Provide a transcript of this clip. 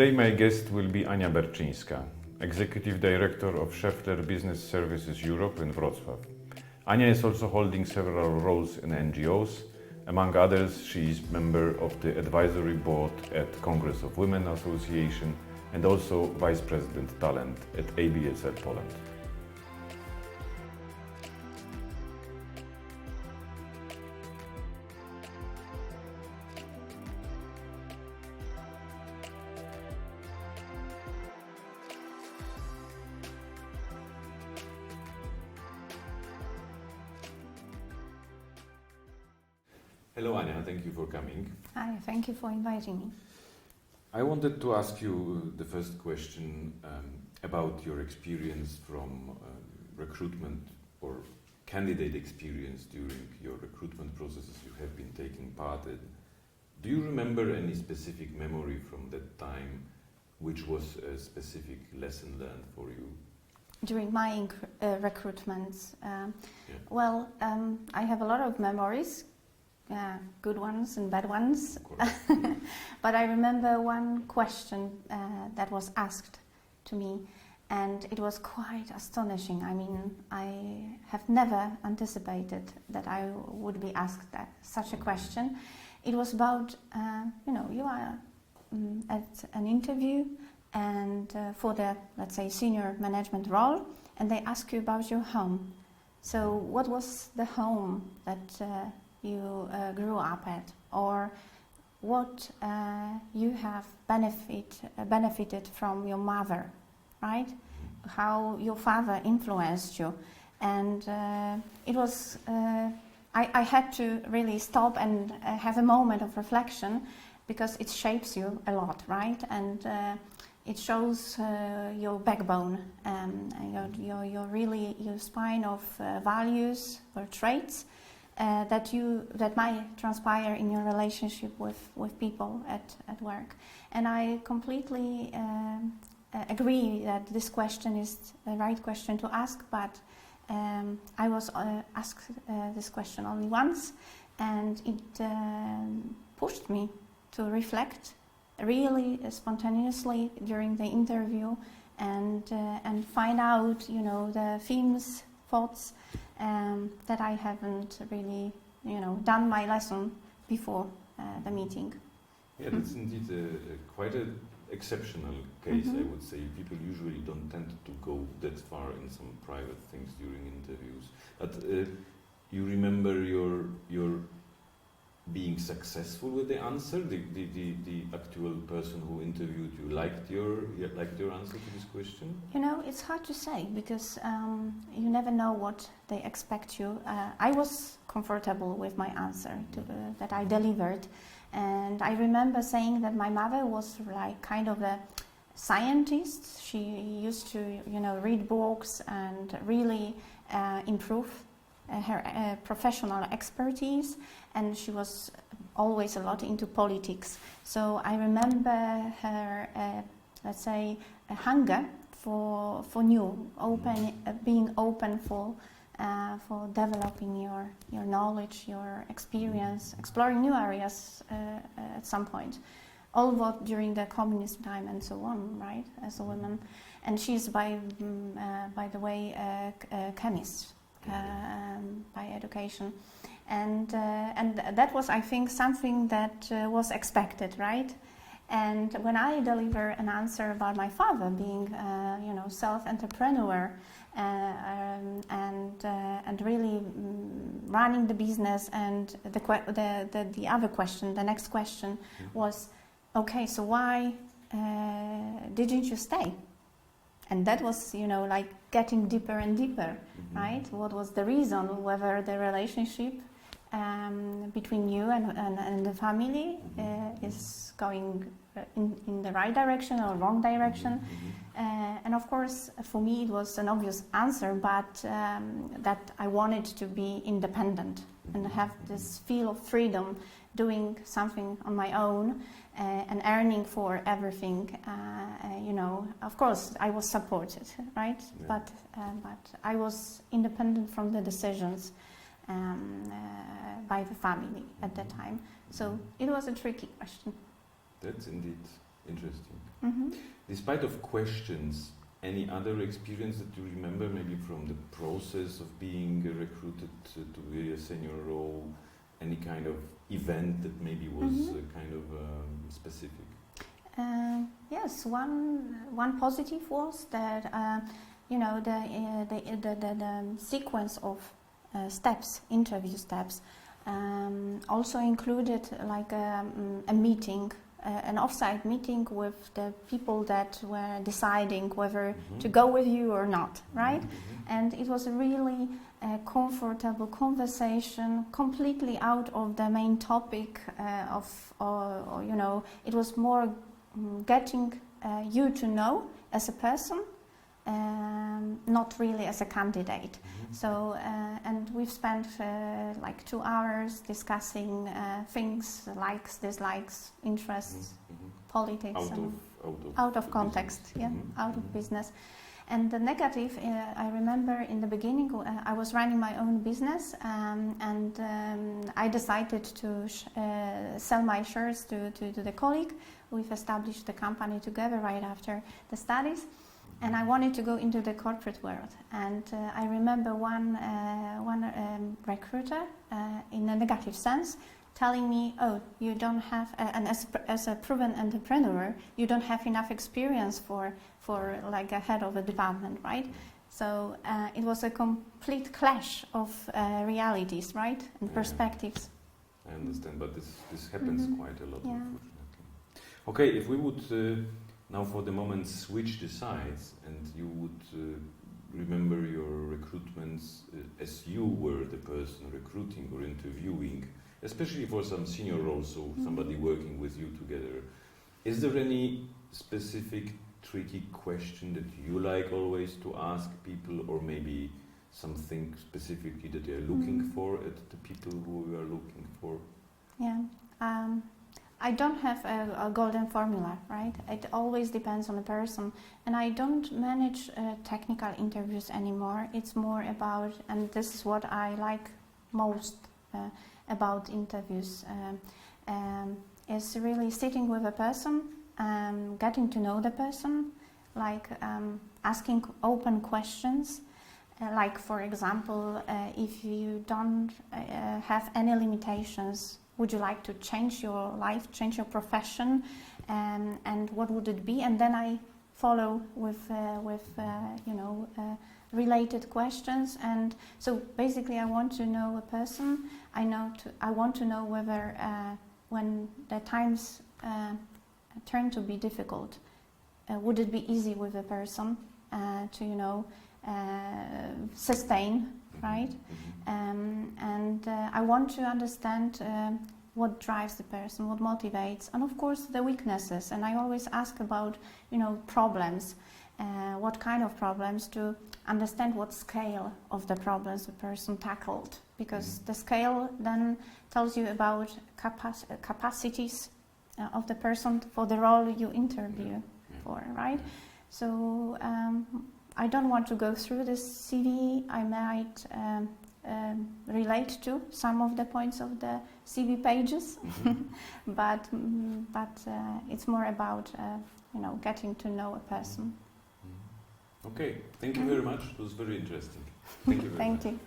Today my guest will be Ania Berczyńska, Executive Director of Schaeffler Business Services Europe in Wrocław. Ania is also holding several roles in NGOs. Among others, she is member of the advisory board at Congress of Women Association and also Vice President Talent at ABSL Poland. Hello Ania, thank you for coming. Hi, thank you for inviting me. I wanted to ask you the first question about your experience from recruitment or candidate experience during your recruitment processes you have been taking part in. Do you remember any specific memory from that time which was a specific lesson learned for you? During my recruitments, well, I have a lot of memories. Good ones and bad ones. But I remember one question that was asked to me, and it was quite astonishing. I mean, I have never anticipated that I would be asked such a question. It was about, you are at an interview and for the, let's say, senior management role, and they ask you about your home. So what was the home that you grew up at, or what you have benefited from your mother, right? How your father influenced you. And it was, I had to really stop and have a moment of reflection, because it shapes you a lot, right? And it shows your backbone, your spine of values or traits that might transpire in your relationship with people at work. And I completely agree that this question is the right question to ask, but I was asked this question only once, and it pushed me to reflect really spontaneously during the interview and find out, the themes, thoughts that I haven't really, done my lesson before the meeting. Yeah, that's indeed quite an exceptional case, I would say. People usually don't tend to go that far in some private things during interviews. But you remember your being successful with the answer? The actual person who interviewed you liked your answer to this question? It's hard to say, because you never know what they expect you. I was comfortable with my answer that I delivered, and I remember saying that my mother was like kind of a scientist. She used to read books and really improve her professional expertise, and she was always a lot into politics. So I remember her, let's say, a hunger for new, being open for developing your knowledge, your experience, exploring new areas at some point. Although during the communist time and so on, right, as a woman. And she's by the way a chemist. By education, and that was, I think, something that was expected, right? And when I deliver an answer about my father being, self-entrepreneur and really running the business, and the other question, the next question was, okay, so why didn't you stay? And that was, like getting deeper and deeper, right? What was the reason? Whether the relationship between you and the family is going in the right direction or wrong direction. And of course, for me, it was an obvious answer, but that I wanted to be independent and have this feel of freedom, doing something on my own and earning for everything. Of course, I was supported, right? Yeah. But I was independent from the decisions by the family at that time. So it was a tricky question. That's indeed Interesting. Mhm. Despite of questions, any other experience that you remember, maybe from the process of being recruited to be a senior role, any kind of event that maybe was kind of specific? Yes, one positive was that the sequence of steps, interview steps, also included like a meeting, an off-site meeting with the people that were deciding whether to go with you or not, right? And it was a really comfortable conversation, completely out of the main topic it was more getting you to know as a person, not really as a candidate. So, and we've spent like 2 hours discussing things, likes, dislikes, interests, politics, out of context, out of business. And the negative, I remember in the beginning, I was running my own business, and I decided to sell my shares to the colleague. We've established the company together right after the studies. And I wanted to go into the corporate world. And I remember one recruiter, in a negative sense, telling me, "Oh, you don't have, and as a proven entrepreneur, you don't have enough experience for like a head of a department, right?" So it was a complete clash of realities, right, and perspectives. I understand, but this happens quite a lot, unfortunately. Okay, if we would now for the moment switch the sides, and you would remember your recruitments as you were the person recruiting or interviewing, especially for some senior roles, so somebody working with you together. Is there any specific tricky question that you like always to ask people, or maybe something specifically that they are looking for at the people who you are looking for? Yeah. I don't have a golden formula, right? It always depends on the person. And I don't manage technical interviews anymore. It's more about, and this is what I like most about interviews, is really sitting with a person, getting to know the person, like asking open questions. Like, for example, if you don't have any limitations, would you like to change your life, change your profession, and what would it be? And then I follow with related questions. And so basically, I want to know a person. I want to know whether when the times turn to be difficult, would it be easy with a person to sustain, right? And I want to understand what drives the person, what motivates, and of course the weaknesses. And I always ask about, problems, what kind of problems, to understand what scale of the problems the person tackled, because the scale then tells you about capacities of the person for the role you interview for, right? So I don't want to go through this CV. I might relate to some of the points of the CV pages, but it's more about getting to know a person. Okay, thank you very much. It was very interesting. Thank you very much. Thank you.